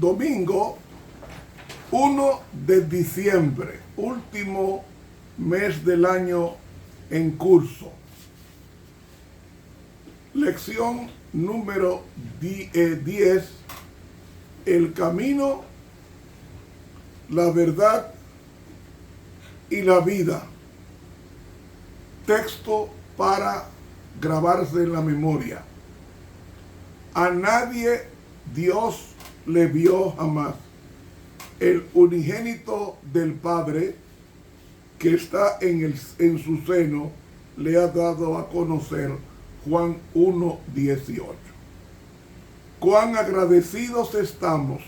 Domingo 1 de diciembre, último mes del año en curso. Lección número 10, el camino, la verdad y la vida. Texto para grabarse en la memoria. A nadie Dios le vio jamás. El unigénito del Padre que está en su seno le ha dado a conocer. Juan 1:18. Cuán agradecidos estamos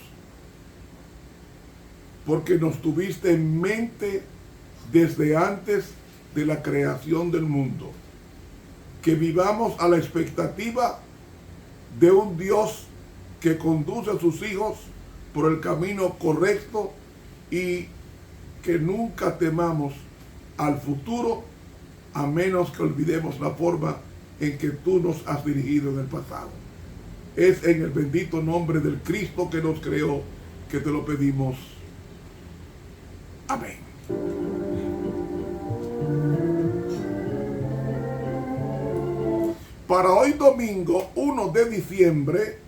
porque nos tuviste en mente desde antes de la creación del mundo, que vivamos a la expectativa de un Dios que conduce a sus hijos por el camino correcto y que nunca temamos al futuro, a menos que olvidemos la forma en que tú nos has dirigido en el pasado. Es en el bendito nombre del Cristo que nos creó que te lo pedimos. Amén. Para hoy domingo 1 de diciembre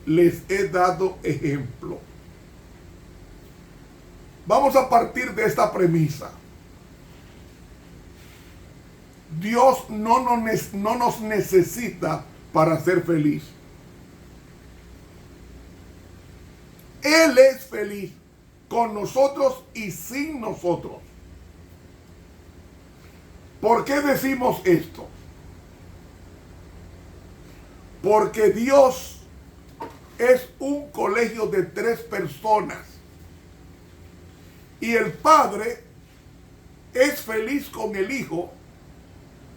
les he dado ejemplo. Vamos a partir de esta premisa. Dios no nos necesita para ser feliz. Él es feliz con nosotros y sin nosotros. ¿Por qué decimos esto? Porque Dios es un colegio de 3 personas. Y el Padre es feliz con el Hijo.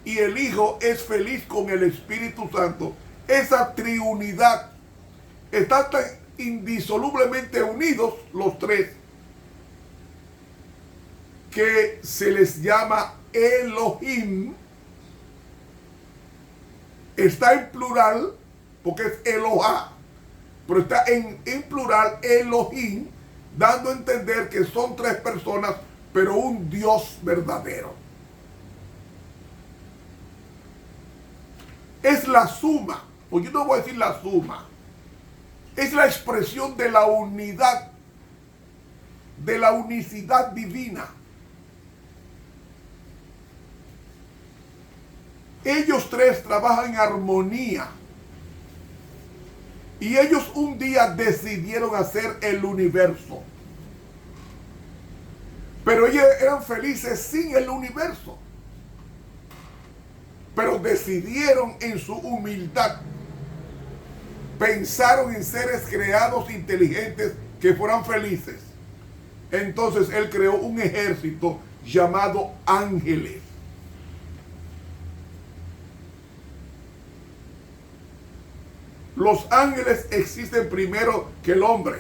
Y el Hijo es feliz con el Espíritu Santo. Esa triunidad está tan indisolublemente unidos los 3 que se les llama Elohim. Está en plural porque es Elohá, pero está en plural Elohim, dando a entender que son 3 personas, pero un Dios verdadero. Es la suma, o yo no voy a decir la suma, es la expresión de la unidad, de la unicidad divina. Ellos 3 trabajan en armonía. Y ellos un día decidieron hacer el universo. Pero ellos eran felices sin el universo. Pero decidieron en su humildad. Pensaron en seres creados inteligentes que fueran felices. Entonces él creó un ejército llamado ángeles. Los ángeles existen primero que el hombre.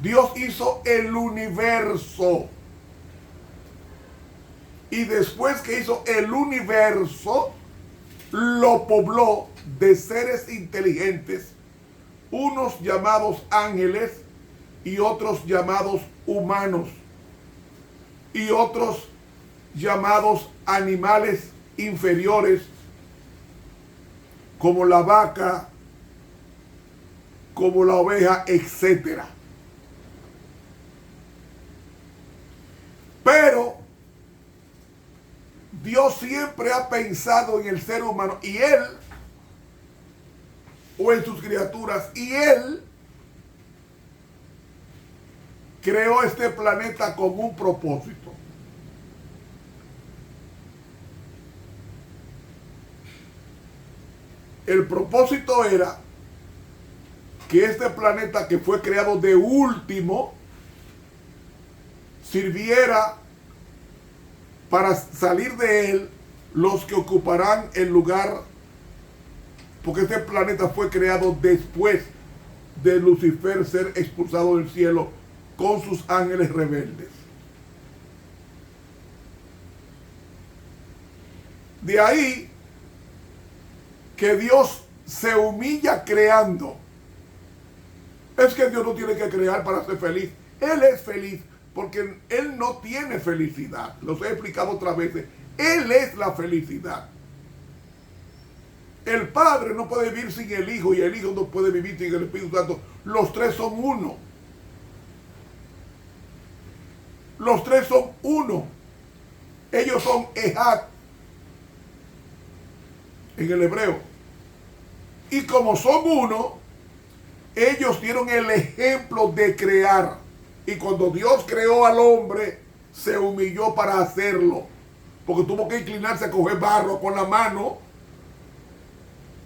Dios hizo el universo. Y después que hizo el universo, lo pobló de seres inteligentes, unos llamados ángeles y otros llamados humanos, y otros llamados animales inferiores, como la vaca, como la oveja, etc. Pero Dios siempre ha pensado en el ser humano y Él, o en sus criaturas, y Él creó este planeta con un propósito. El propósito era que este planeta, que fue creado de último, sirviera para salir de él los que ocuparán el lugar, porque este planeta fue creado después de Lucifer ser expulsado del cielo con sus ángeles rebeldes. De ahí que Dios se humilla creando Es que Dios no tiene que crear para ser feliz. Él es feliz porque Él no tiene felicidad. Los he explicado otras veces. Él es la felicidad. El Padre no puede vivir sin el Hijo y el Hijo no puede vivir sin el Espíritu Santo. Los tres son uno. Los tres son uno. Ellos son Ejad en el hebreo. Y como son uno, ellos dieron el ejemplo de crear. Y cuando Dios creó al hombre, se humilló para hacerlo. Porque tuvo que inclinarse a coger barro con la mano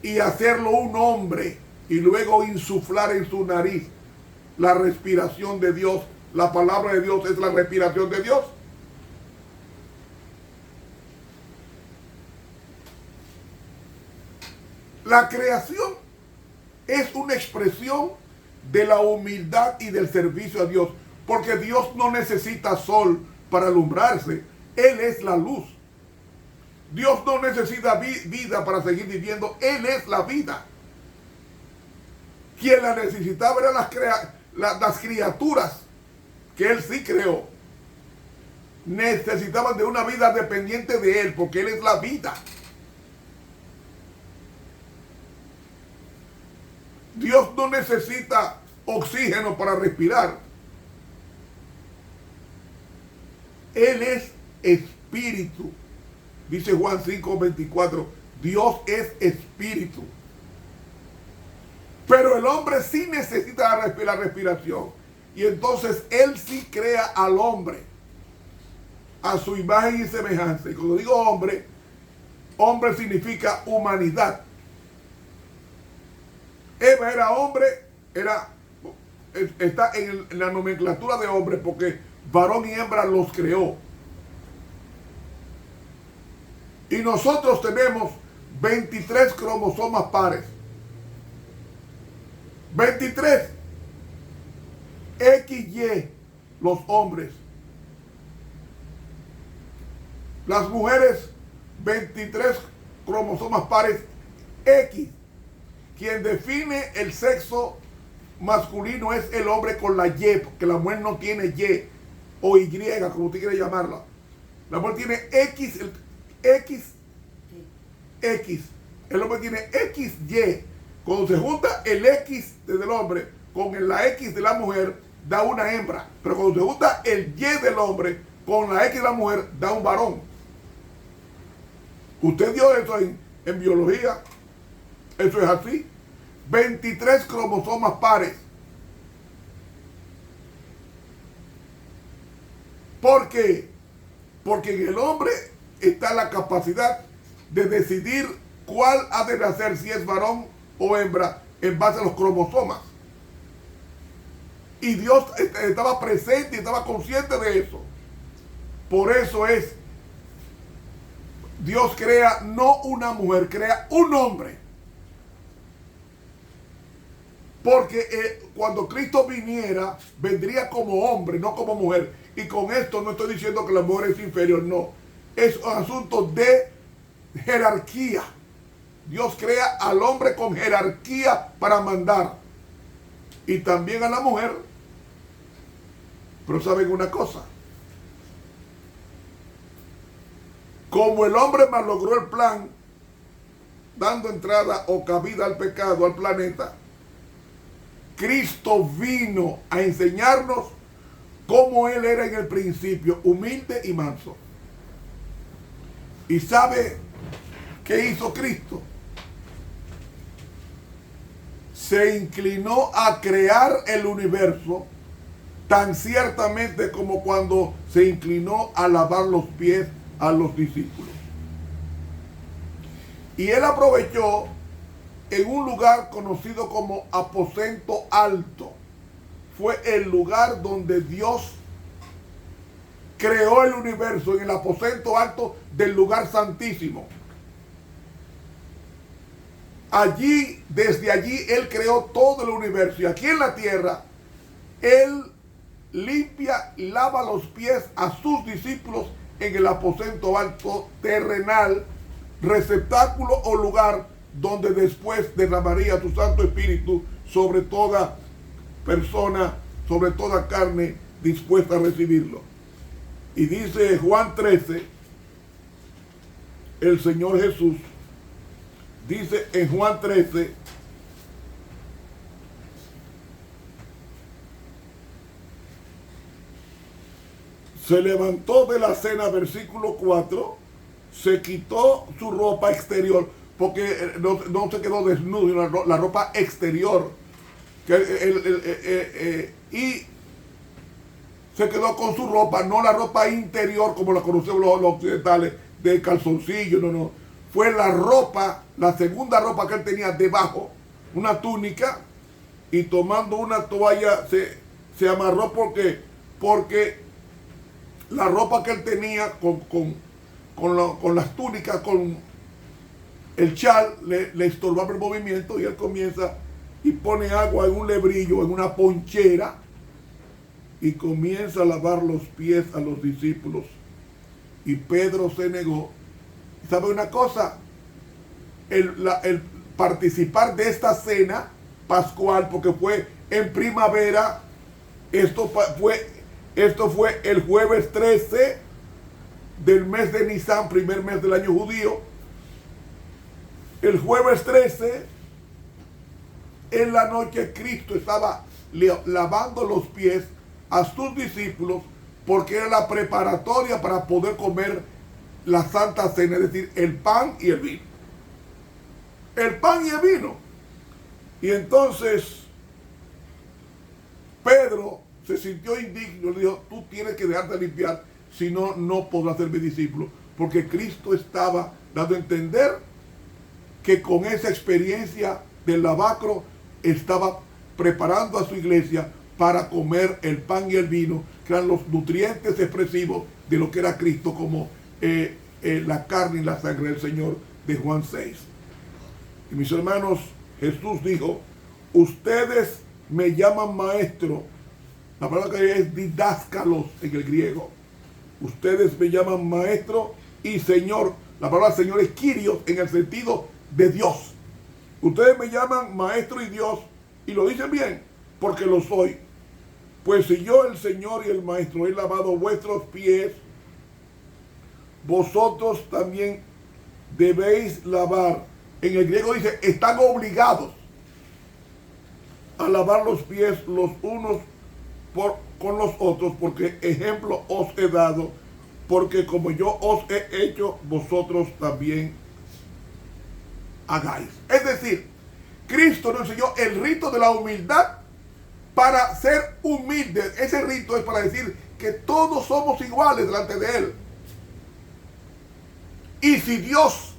y hacerlo un hombre. Y luego insuflar en su nariz la respiración de Dios. La palabra de Dios es la respiración de Dios. La creación es una expresión de la humildad y del servicio a Dios, porque Dios no necesita sol para alumbrarse. Él es la luz. Dios no necesita vida para seguir viviendo. Él es la vida. Quien la necesitaba eran las criaturas que Él sí creó. Necesitaban de una vida dependiente de Él, porque Él es la vida. Dios no necesita oxígeno para respirar. Él es espíritu. Dice Juan 5:24, Dios es espíritu. Pero el hombre sí necesita la respiración. Y entonces Él sí crea al hombre a su imagen y semejanza. Y cuando digo hombre, hombre significa humanidad. Eva era hombre, está en la nomenclatura de hombre porque varón y hembra los creó. Y nosotros tenemos 23 cromosomas pares. 23. XY, los hombres. Las mujeres, 23 cromosomas pares X. Quien define el sexo masculino es el hombre con la Y, porque la mujer no tiene Y o Y, como usted quiere llamarla. La mujer tiene X. El hombre tiene XY. Cuando se junta el X del hombre con la X de la mujer, da una hembra. Pero cuando se junta el Y del hombre con la X de la mujer, da un varón. Usted dio eso en biología. Eso es así. 23 cromosomas pares. ¿Por qué? Porque en el hombre está la capacidad de decidir cuál ha de nacer, si es varón o hembra, en base a los cromosomas. Y Dios estaba presente y estaba consciente de eso. Por eso es, Dios crea no una mujer, crea un hombre. Porque cuando Cristo viniera, vendría como hombre, no como mujer. Y con esto no estoy diciendo que la mujer es inferior, no. Es un asunto de jerarquía. Dios crea al hombre con jerarquía para mandar. Y también a la mujer. Pero ¿saben una cosa? Como el hombre malogró el plan, dando entrada o cabida al pecado, al planeta, Cristo vino a enseñarnos cómo Él era en el principio, humilde y manso. ¿Y sabe qué hizo Cristo? Se inclinó a crear el universo tan ciertamente como cuando se inclinó a lavar los pies a los discípulos. Y Él aprovechó en un lugar conocido como aposento alto. Fue el lugar donde Dios creó el universo, en el aposento alto del lugar santísimo. Allí, desde allí, Él creó todo el universo. Y aquí en la tierra, Él limpia y lava los pies a sus discípulos en el aposento alto terrenal, receptáculo o lugar donde después derramaría tu Santo Espíritu sobre toda persona sobre toda carne dispuesta a recibirlo. Y dice Juan 13, el Señor Jesús, dice en Juan 13, se levantó de la cena, versículo 4, se quitó su ropa exterior, porque no se quedó desnudo, la ropa exterior, y se quedó con su ropa, no la ropa interior como la conocemos los occidentales, de calzoncillo, no. Fue la ropa, la segunda ropa que él tenía debajo, una túnica, y tomando una toalla se amarró porque la ropa que él tenía con las túnicas, con el chal, le estorbaba el movimiento, y él comienza y pone agua en un lebrillo, en una ponchera, y comienza a lavar los pies a los discípulos. Y Pedro se negó. ¿Sabe una cosa? El participar de esta cena pascual, porque fue en primavera, esto fue el jueves 13 del mes de Nisan, primer mes del año judío. El jueves 13, en la noche, Cristo estaba lavando los pies a sus discípulos, porque era la preparatoria para poder comer la Santa Cena, es decir, el pan y el vino. El pan y el vino. Y entonces Pedro se sintió indigno, le dijo: tú tienes que dejarte limpiar, si no, no podrás ser mi discípulo. Porque Cristo estaba dando a entender que con esa experiencia del lavacro estaba preparando a su iglesia para comer el pan y el vino, que eran los nutrientes expresivos de lo que era Cristo, como la carne y la sangre del Señor, de Juan 6. Y mis hermanos, Jesús dijo: ustedes me llaman maestro. La palabra que es didáscalos en el griego. Ustedes me llaman maestro y Señor. La palabra Señor es Kyrios, en el sentido de Dios. Ustedes me llaman maestro y Dios, y lo dicen bien, porque lo soy. Pues si yo, el Señor y el Maestro, he lavado vuestros pies, vosotros también debéis lavar. En el griego dice: están obligados a lavar los pies los unos con los otros, porque ejemplo os he dado, porque como yo os he hecho, vosotros también hagáis. Es decir, Cristo nos enseñó el rito de la humildad para ser humildes. Ese rito es para decir que todos somos iguales delante de Él. Y si Dios,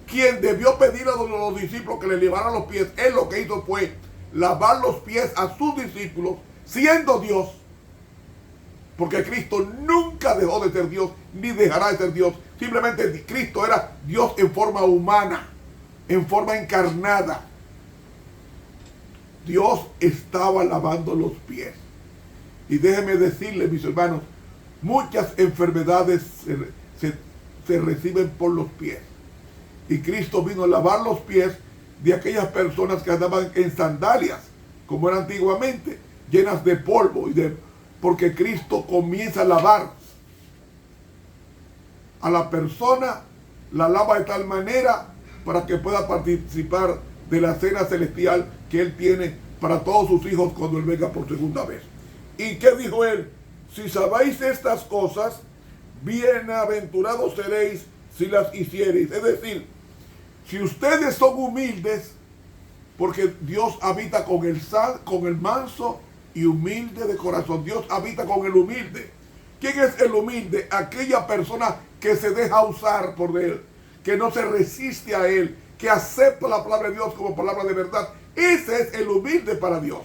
quien debió pedir a los discípulos que le lavaran los pies, Él lo que hizo fue lavar los pies a sus discípulos, siendo Dios. Porque Cristo nunca dejó de ser Dios, ni dejará de ser Dios. Simplemente Cristo era Dios en forma humana, en forma encarnada. Dios estaba lavando los pies. Y déjenme decirles, mis hermanos, muchas enfermedades se reciben por los pies. Y Cristo vino a lavar los pies de aquellas personas que andaban en sandalias, como era antiguamente, llenas de polvo, porque Cristo comienza a lavar a la persona, la lava de tal manera para que pueda participar de la cena celestial que Él tiene para todos sus hijos cuando Él venga por segunda vez. ¿Y qué dijo Él? Si sabéis estas cosas, bienaventurados seréis si las hiciereis. Es decir, si ustedes son humildes, porque Dios habita con el manso y humilde de corazón. Dios habita con el humilde. ¿Quién es el humilde? Aquella persona que se deja usar por Él, que no se resiste a Él, que acepta la palabra de Dios como palabra de verdad. Ese es el humilde para Dios.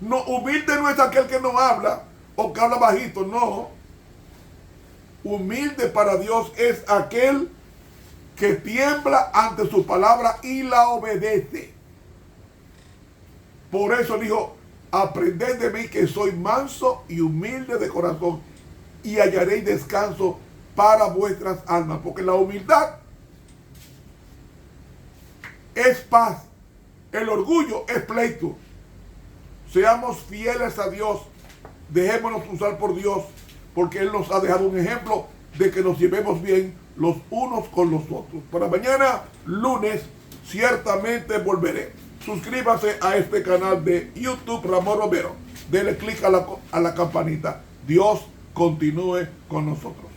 No, humilde no es aquel que no habla o que habla bajito, no. Humilde para Dios es aquel que tiembla ante su palabra y la obedece. Por eso dijo: aprended de mí, que soy manso y humilde de corazón, y hallaréis descanso para vuestras almas. Porque la humildad es paz, el orgullo es pleito. Seamos fieles a Dios. Dejémonos usar por Dios, porque Él nos ha dejado un ejemplo de que nos llevemos bien los unos con los otros. Para mañana, lunes, ciertamente volveré. Suscríbase a este canal de YouTube, Ramón Romero. Dele clic a la campanita. Dios continúe con nosotros.